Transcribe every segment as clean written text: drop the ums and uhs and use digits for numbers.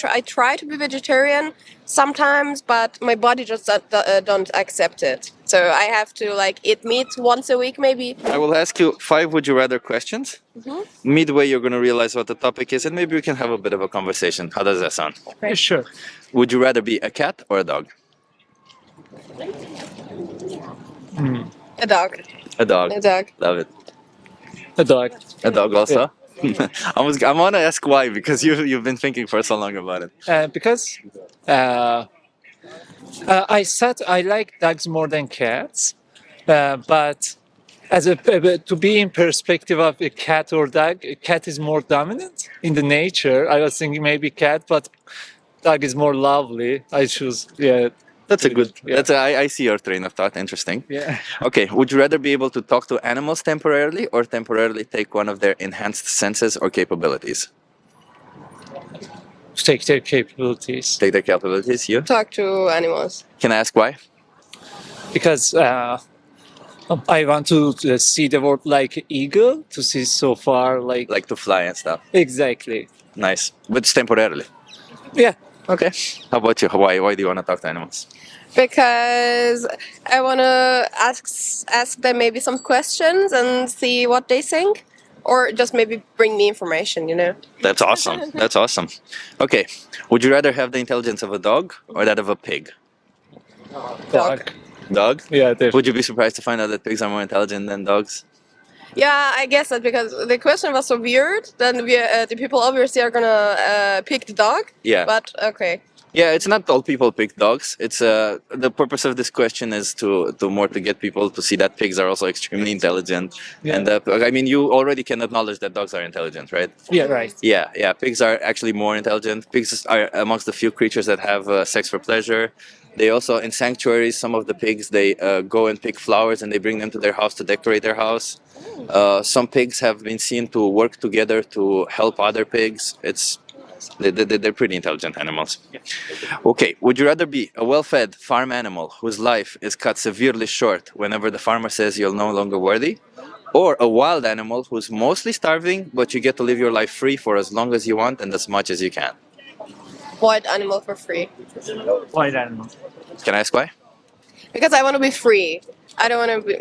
I try to be vegetarian sometimes, but my body just don't accept it. So I have to like eat meat once a week maybe. I will ask you 5 would you rather questions. Midway you're going to realize what the topic is and maybe we can have a bit of a conversation. How does that sound? Yeah, sure. Would you rather be a cat or a dog? A dog. A dog. A dog. Love it. A dog. A dog also? I want to ask why, because you've been thinking for so long about it. Because I said I like dogs more than cats, but as to be in perspective of a cat or dog, a cat is more dominant in the nature. I was thinking maybe cat, but dog is more lovely. I choose That's a good. Yeah. I see your train of thought. Interesting. Yeah. Okay. Would you rather be able to talk to animals temporarily or temporarily take one of their enhanced senses or capabilities? Take their capabilities. Take their capabilities. You? Talk to animals. Can I ask why? Because I want to see the world like eagle, to see so far Like to fly and stuff. Exactly. Nice. But it's temporarily. Yeah. Okay. How about you? Why do you want to talk to animals? Because I want to ask them maybe some questions and see what they think, or just maybe bring me information, you know. That's awesome. That's awesome. Okay. Would you rather have the intelligence of a dog or that of a pig? Dog. Dog? Yeah. Definitely. Would you be surprised to find out that pigs are more intelligent than dogs? Yeah, I guess that because the question was so weird, then the people obviously are gonna pick the dog. Yeah. But okay. Yeah, it's not all people pick dogs. It's the purpose of this question is to get people to see that pigs are also extremely intelligent. Yeah. And I mean, you already can acknowledge that dogs are intelligent, right? Yeah. Right. Yeah. Pigs are actually more intelligent. Pigs are amongst the few creatures that have sex for pleasure. They also, in sanctuaries, some of the pigs, they go and pick flowers and they bring them to their house to decorate their house. Some pigs have been seen to work together to help other pigs. They're pretty intelligent animals. Okay, would you rather be a well-fed farm animal whose life is cut severely short whenever the farmer says you're no longer worthy? Or a wild animal who's mostly starving, but you get to live your life free for as long as you want and as much as you can? Wild animal for free. Wild animal. Can I ask why? Because I want to be free. I don't want to be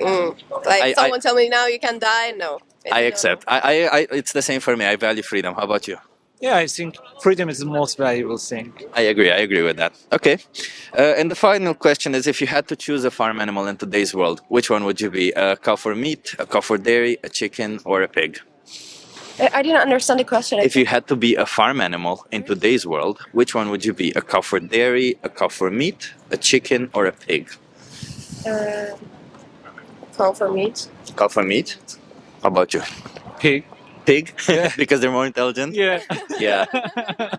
like someone tell me now you can die. No. I accept. I it's the same for me. I value freedom. How about you? Yeah, I think freedom is the most valuable thing. I agree with that. Okay. And the final question is, if you had to choose a farm animal in today's world, which one would you be? A cow for meat, a cow for dairy, a chicken, or a pig? I didn't understand the question. If you had to be a farm animal in today's world, which one would you be? A cow for dairy, a cow for meat, a chicken, or a pig? Cow for meat. Cow for meat? How about you? Pig. Pig? Yeah. Because they're more intelligent? Yeah. Yeah.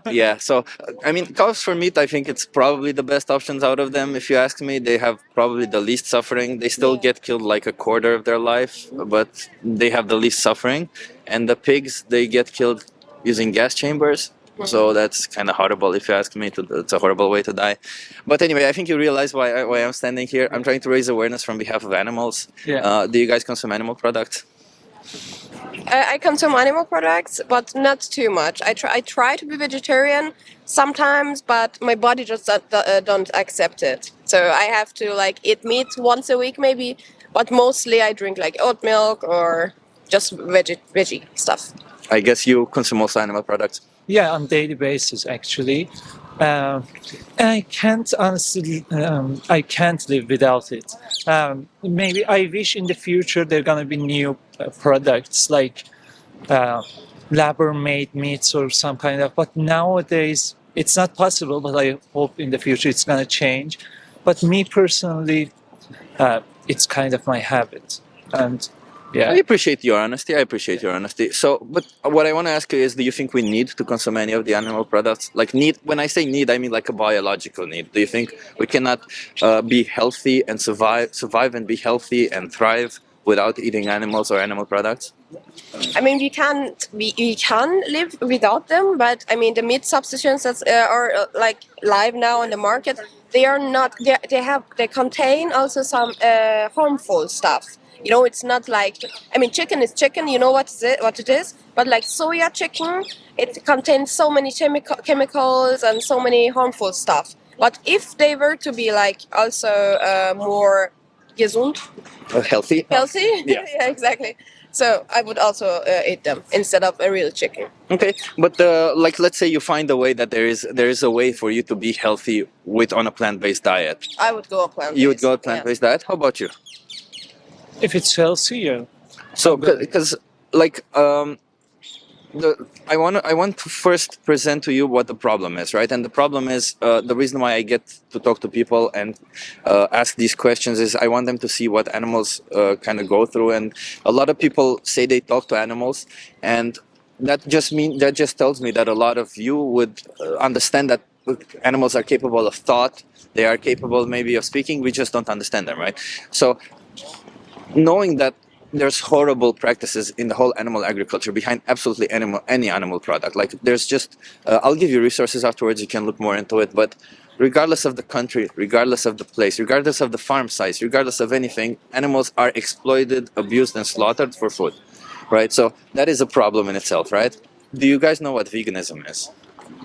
Yeah. So, I mean, cows for meat, I think it's probably the best options out of them. If you ask me, they have probably the least suffering. They still get killed like a quarter of their life, but they have the least suffering. And the pigs, they get killed using gas chambers. So that's kind of horrible if you ask me. It's a horrible way to die. But anyway, I think you realize why I'm standing here. I'm trying to raise awareness from behalf of animals. Yeah. Do you guys consume animal products? I consume animal products, but not too much. I try to be vegetarian sometimes, but my body just don't accept it. So I have to like eat meat once a week maybe, but mostly I drink like oat milk or just veggie stuff. I guess you consume also animal products. Yeah, on daily basis actually. And I can't honestly, I can't live without it. Maybe I wish in the future there are gonna be new products like labor-made meats or some kind of. But nowadays it's not possible. But I hope in the future it's gonna change. But me personally, it's kind of my habit, and yeah. I appreciate your honesty. So, but what I want to ask you is, do you think we need to consume any of the animal products? Like need, when I say need, I mean like a biological need. Do you think we cannot be healthy and survive and be healthy and thrive without eating animals or animal products? I mean, we can live without them, but I mean, the meat substitutes that are like live now on the market, they are not. They contain also some harmful stuff. You know, it's not like, I mean, chicken is chicken. You know what it is, but like soya chicken it contains so many chemicals and so many harmful stuff. But if they were to be like also more gesund, Healthy. healthy, Yeah. yeah, exactly. So I would also eat them instead of a real chicken. Okay, but like let's say you find a way that there is a way for you to be healthy with on a plant-based diet. I would go plant-based. You would go Yeah. plant-based diet. How about you? If it's healthy, yeah. So because like I want to first present to you what the problem is, right? And the problem is the reason why I get to talk to people and ask these questions is I want them to see what animals kind of go through. And a lot of people say they talk to animals, and that just tells me that a lot of you would understand that animals are capable of thought. They are capable maybe of speaking. We just don't understand them, right? So knowing that there's horrible practices in the whole animal agriculture behind absolutely any animal product. Like there's just, I'll give you resources afterwards. You can look more into it. But regardless of the country, regardless of the place, regardless of the farm size, regardless of anything, animals are exploited, abused, and slaughtered for food, right? So that is a problem in itself, right? Do you guys know what veganism is?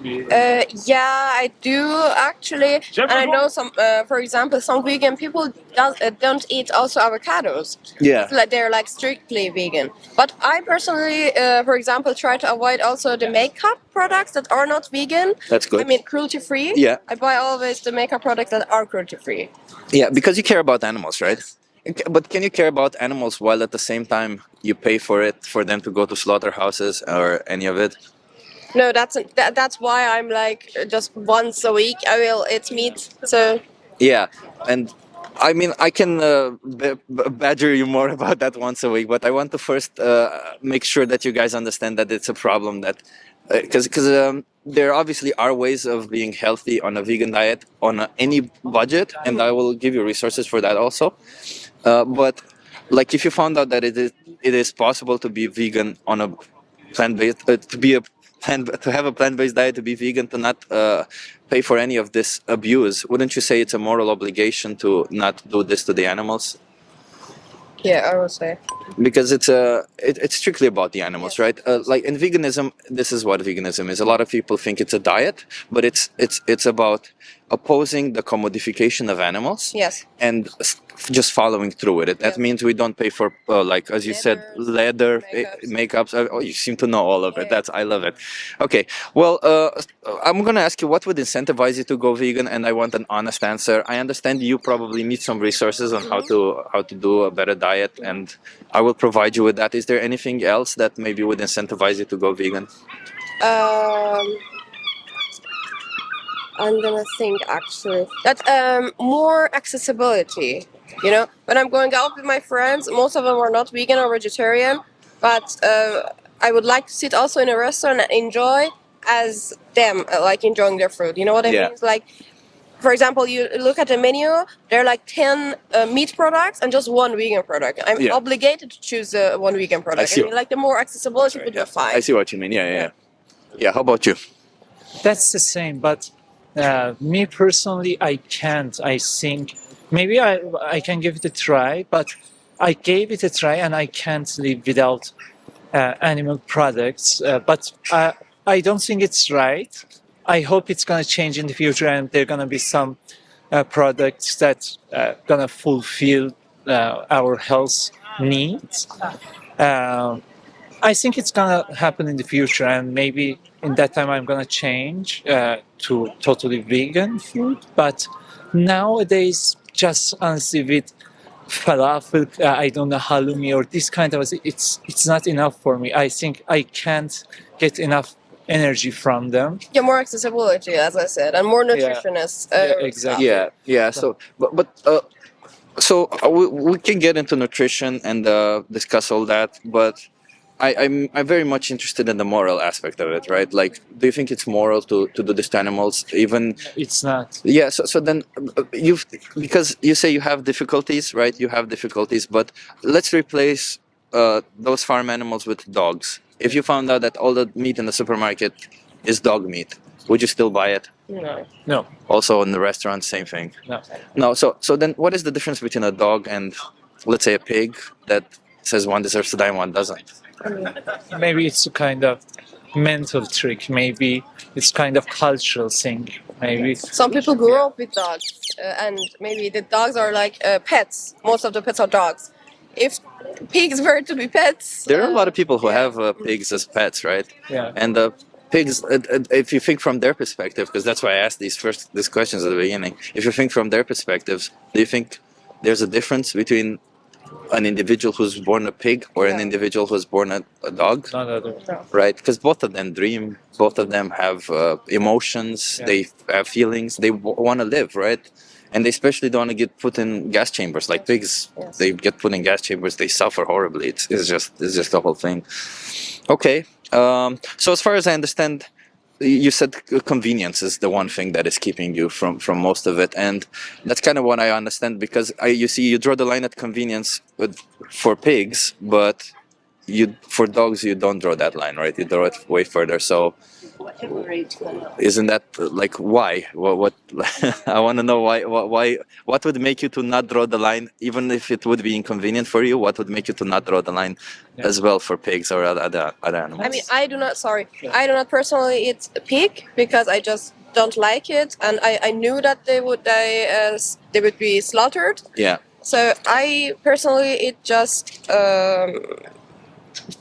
Yeah, I do actually, and I know some. For example, some vegan people don't eat also avocados. Yeah. It's like they're like strictly vegan. But I personally, for example, try to avoid also the makeup products that are not vegan. That's good. I mean, cruelty free. Yeah. I buy always the makeup products that are cruelty free. Yeah, because you care about animals, right? But can you care about animals while at the same time you pay for it for them to go to slaughterhouses or any of it? No, that's why I'm like just once a week I will eat meat. So Yeah, and I mean I can badger you more about that once a week, but I want to first make sure that you guys understand that it's a problem that because there obviously are ways of being healthy on a vegan diet on any budget, and I will give you resources for that also. But like if you found out that it is possible to be vegan on a plant-based to have a plant-based diet, to be vegan, to not pay for any of this abuse, wouldn't you say it's a moral obligation to not do this to the animals? yeah, I would say. Because it's strictly about the animals, right? Like in veganism, this is what veganism is. A lot of people think it's a diet, but it's about opposing the commodification of animals. Yes. And just following through with it. That Yeah. means we don't pay for like as you said, leather, makeups. Oh, you seem to know all of it. Yeah. I love it. Okay, well, I'm gonna ask you what would incentivize you to go vegan, and I want an honest answer. I understand you probably need some resources on how to do a better diet, and I will provide you with that. Is there anything else that maybe would incentivize you to go vegan? I'm gonna think actually that more accessibility. You know, when I'm going out with my friends, most of them are not vegan or vegetarian, but I would like to sit also in a restaurant and enjoy as them, like enjoying their food. You know what I Yeah. mean? It's like, for example, you look at the menu, there are like 10 meat products and just one vegan product. I'm Yeah. obligated to choose one vegan product. see. I mean, like the more accessibility would be fine. I see what you mean. Yeah. How about you? That's the same, but me personally, I can't. I think maybe I can give it a try, but I gave it a try and I can't live without animal products. But I don't think it's right. I hope it's gonna change in the future, and there are gonna be some products that gonna fulfill our health needs. I think it's gonna happen in the future, and maybe in that time I'm gonna change to totally vegan food. But nowadays, just honestly with falafel, I don't know, halloumi or this kind of, it's not enough for me. I think I can't get enough energy from them. Yeah, more accessibility, as I said, and more nutritionists. exactly. Yeah. So, we can get into nutrition and discuss all that, but I'm very much interested in the moral aspect of it, right? Like, do you think it's moral to do this to animals? Even It's not. yeah. So then because you say you have difficulties, right? You have difficulties, but let's replace those farm animals with dogs. If you found out that all the meat in the supermarket is dog meat, would you still buy it? No. No. Also in the restaurant, same thing. No. No. So then, what is the difference between a dog and, let's say, a pig that says one deserves to die and one doesn't? Maybe it's a kind of mental trick. Maybe it's kind of cultural thing. Maybe Some people grew up with dogs, and maybe the dogs are like pets. Most of the pets are dogs. If pigs were to be pets, There are a lot of people who yeah. have pigs as pets, right? Yeah. And pigs, if you think from their perspective, because that's why I asked these questions at the beginning. If you think from their perspectives, do you think there's a difference between an individual who's born a pig or an No. individual who's born a dog? Not at all. No. Right, because both of them dream, both of them have emotions, Yeah. they have feelings, they want to live, right? And they especially don't want to get put in gas chambers like pigs. Yes. They get put in gas chambers, they suffer horribly. It's just the whole thing. Okay, so as far as I understand, you said convenience is the one thing that is keeping you from most of it, and that's kind of what I understand, because you see you draw the line at convenience for pigs, but for dogs you don't draw that line, right? You draw it way further. So isn't that like why? What I want to know why what would make you to not draw the line, even if it would be inconvenient for you? What would make you to not draw the line as well for pigs or other animals? I mean, I do not personally eat a pig because I just don't like it, and I knew that they would be slaughtered. Yeah. So I personally eat just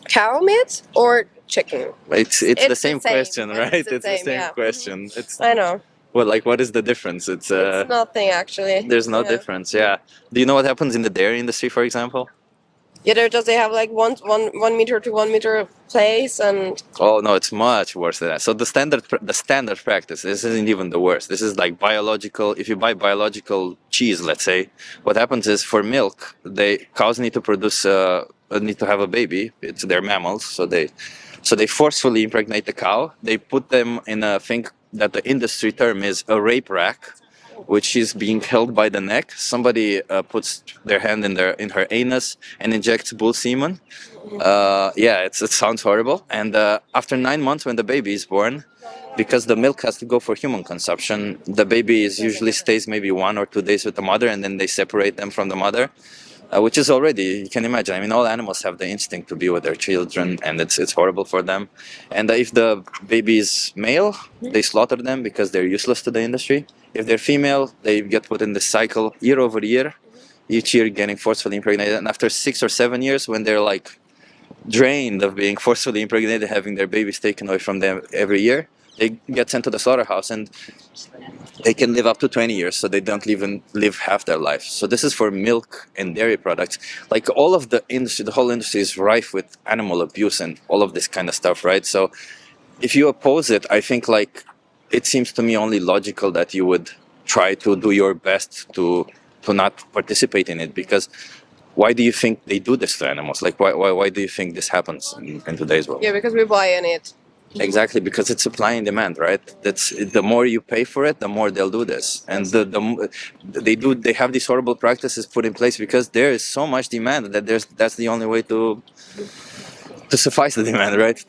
cow meat or chicken. It's the same question, right? It's the It's the same, same yeah. question. It's I know. well, like, what is the difference? It's Nothing actually. there's no Yeah. difference. Yeah. Do you know what happens in the dairy industry, for example? Yeah, they have like one meter to 1 meter place, and Oh no, it's much worse than that. So the standard practice. This isn't even the worst. This is like biological. If you buy biological cheese, let's say, what happens is for milk, cows need to produce need to have a baby. They're mammals, so they forcefully impregnate the cow. They put them in a thing that the industry term is a rape rack, which is being held by the neck. Somebody puts their hand in her anus and injects bull semen. Yeah, it sounds horrible. And after 9 months, when the baby is born, because the milk has to go for human consumption, the baby usually stays maybe 1 or 2 days with the mother, and then they separate them from the mother. Which is already, you can imagine. I mean, all animals have the instinct to be with their children, and it's horrible for them. And if the baby is male, they slaughter them because they're useless to the industry. If they're female, they get put in this cycle year over year, each year getting forcefully impregnated. And after 6 or 7 years, when they're like drained of being forcefully impregnated, having their babies taken away from them every year, they get sent to the slaughterhouse, and they can live up to 20 years, so they don't even live half their life. So this is for milk and dairy products. Like all of the industry, the whole industry is rife with animal abuse and all of this kind of stuff, right? So if you oppose it, I think like it seems to me only logical that you would try to do your best to not participate in it, because why do you think they do this to animals? Like why do you think this happens in today's world? yeah, because we buy in it. Exactly, because it's supply and demand, right? That's the more you pay for it, the more they'll do this, and they have these horrible practices put in place because there is so much demand that that's the only way to suffice the demand, right?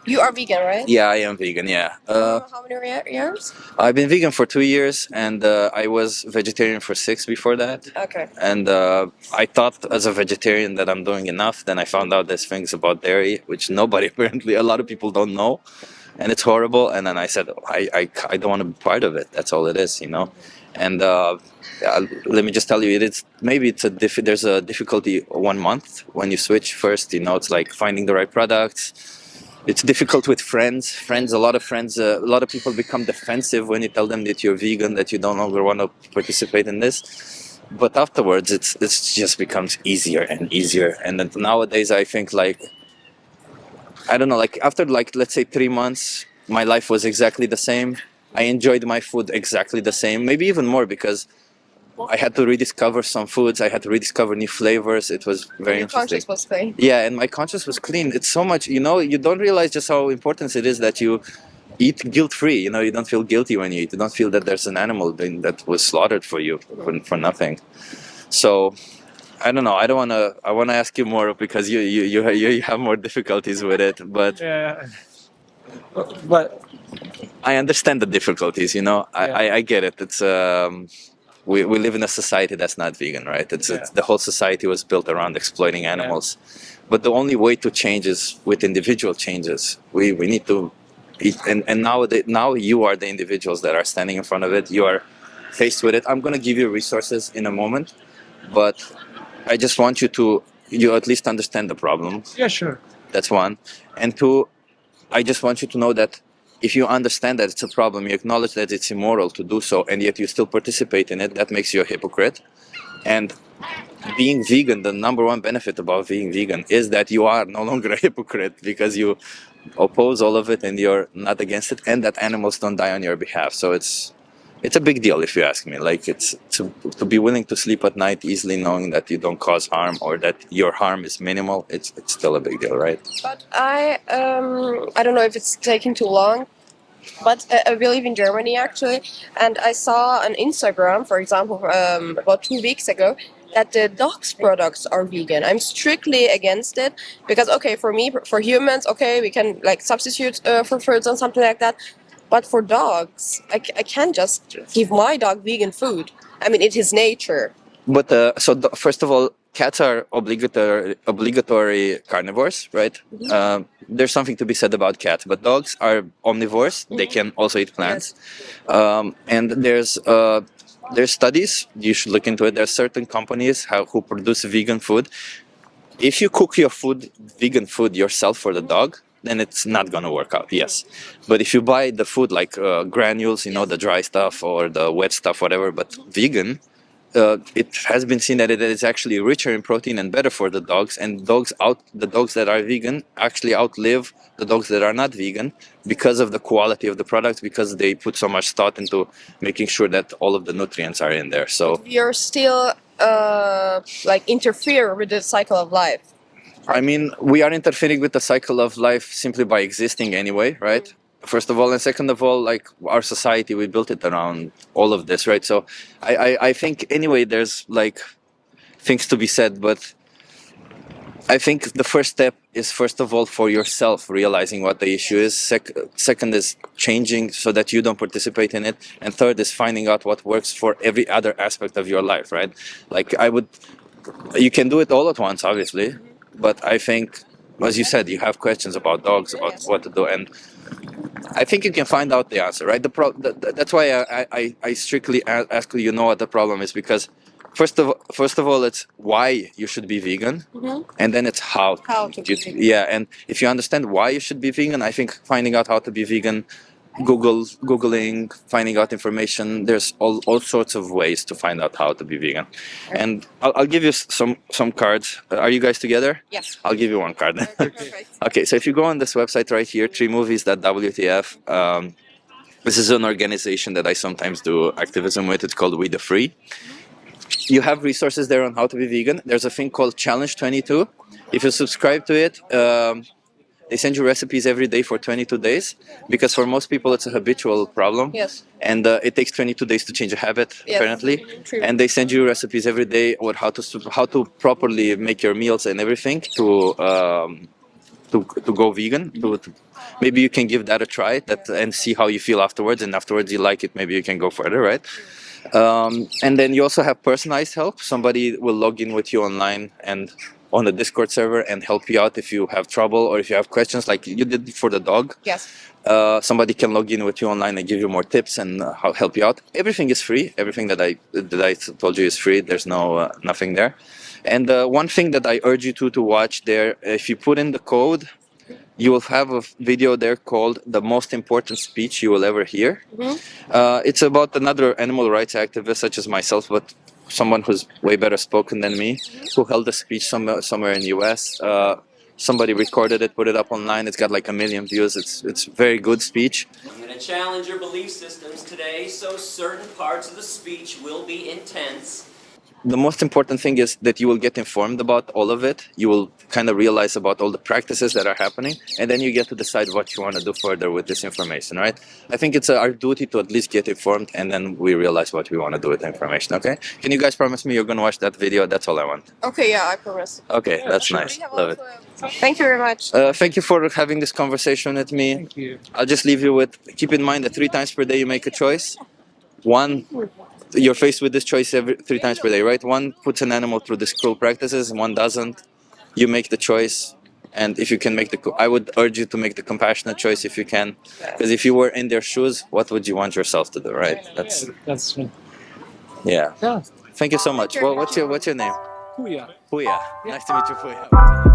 You are vegan, right? Yeah, I am vegan. Yeah, How many years? I've been vegan for 2 years, and I was vegetarian for 6 before that. Okay. And I thought as a vegetarian that I'm doing enough. Then I found out there's things about dairy which nobody apparently, a lot of people don't know, and it's horrible. And then I said, I don't want to be part of it. That's all it is, you know. And let me just tell you, there's a difficulty 1 month when you switch first. You know, it's like finding the right products. It's difficult with friends. A lot of people become defensive when you tell them that you're vegan, that you no longer want to participate in this. But afterwards, it's just becomes easier and easier. And then nowadays, I think like, I don't know, like after like, let's say 3 months, my life was exactly the same. I enjoyed my food exactly the same, maybe even more, because I had to rediscover some foods. I had to rediscover new flavors. It was very Your interesting. conscience was clean. Yeah, and my conscience was clean. It's so much, you know, you don't realize just how important it is that you eat guilt-free. You know, you don't feel guilty when you eat. You don't feel that there's an animal that was slaughtered for you for nothing. So, I don't know. I want to ask you more because you have more difficulties with it. But Yeah. But I understand the difficulties. You know, I get it. It's we live in a society that's not vegan, right? It's the whole society was built around exploiting animals. But the only way to change is with individual changes. We need to eat, and now you are the individuals that are standing in front of it. You are faced with it. I'm going to give you resources in a moment, but I just want you at least understand the problem. Yeah, sure. That's one. And two, I just want you to know that if you understand that it's a problem, you acknowledge that it's immoral to do so, and yet you still participate in it, that makes you a hypocrite. And being vegan, the number one benefit about being vegan is that you are no longer a hypocrite, because you oppose all of it and you're not against it, and that animals don't die on your behalf. So it's a big deal, if you ask me. Like, it's to be willing to sleep at night easily, knowing that you don't cause harm or that your harm is minimal. It's still a big deal, right? But I don't know if it's taking too long, but I believe in Germany actually, and I saw on Instagram, for example, about 2 weeks ago, that the dogs products are vegan. I'm strictly against it because okay, for me, for humans, okay, we can like substitute for fruits and something like that, but for dogs, I can't just give my dog vegan food. I mean, it is nature. But first of all, cats are obligatory carnivores, right? There's something to be said about cats, but dogs are omnivores. They can also eat plants. And there's studies. You should look into it. There's certain companies who produce vegan food. If you cook your food, vegan food yourself for the dog, then it's not gonna work out. Yes, but if you buy the food like granules, you know, the dry stuff or the wet stuff, whatever, but vegan. It has been seen that it is actually richer in protein and better for the dogs. And the dogs that are vegan actually outlive the dogs that are not vegan because of the quality of the product, because they put so much thought into making sure that all of the nutrients are in there. So You're still like interfere with the cycle of life. I mean, we are interfering with the cycle of life simply by existing anyway, right? First of all, and second of all, like our society, we built it around all of this, right? So I think anyway, there's like things to be said, but I think the first step is first of all for yourself, realizing what the issue is. Second is changing so that you don't participate in it. And third is finding out what works for every other aspect of your life, right? Like you can do it all at once, obviously, but I think, as you said, you have questions about dogs, about what to do, and I think you can find out the answer, right? That's why I strictly ask you know what the problem is, because first of all, it's why you should be vegan, and then it's how to be vegan. Yeah, and if you understand why you should be vegan, I think finding out how to be vegan, googling, finding out information. There's all sorts of ways to find out how to be vegan, and I'll give you some cards. Are you guys together? Yes. I'll give you one card. Perfect. Okay, so if you go on this website right here, 3movies.wtf, this is an organization that I sometimes do activism with. It's called We the Free. You have resources there on how to be vegan. There's a thing called Challenge 22. If you subscribe to it, they send you recipes every day for 22 days, because for most people it's a habitual problem. Yes. And it takes 22 days to change a habit, Yes. apparently. True. And they send you recipes every day on how to properly make your meals and everything to go vegan. Maybe you can give that a try and see how you feel afterwards. And afterwards you like it, maybe you can go further, right? And then you also have personalized help. Somebody will log in with you online and on the Discord server and help you out if you have trouble or if you have questions, like you did for the dog. Yes. Somebody can log in with you online and give you more tips and help you out. Everything is free. Everything that I told you is free. There's nothing there. And one thing that I urge you to watch there, if you put in the code, you will have a video there called "The Most Important Speech You Will Ever Hear." It's about another animal rights activist such as myself, but someone who's way better spoken than me, who held a speech somewhere in the US. Somebody recorded it, put it up online. It's got like 1 million views. It's very good speech. I'm going to challenge your belief systems today, so certain parts of the speech will be intense. The most important thing is that you will get informed about all of it. You will kind of realize about all the practices that are happening, and then you get to decide what you want to do further with this information, right? I think it's our duty to at least get informed, and then we realize what we want to do with the information, okay? Can you guys promise me you're going to watch that video? That's all I want. Okay, yeah, I promise. Okay, that's nice. Love it. Thank you very much. Thank you for having this conversation with me. Thank you. I'll just leave you with, keep in mind that 3 times per day you make a choice. You're faced with this choice 3 times per day, right? One puts an animal through these cruel practices and one doesn't. you make the choice. And if you can make I would urge you to make the compassionate choice if you can, because if you were in their shoes, what would you want yourself to do, right? That's true. Yeah. Yeah. Thank you so much. Well, what's your name? Puya. Puya. Nice to meet you, Puya.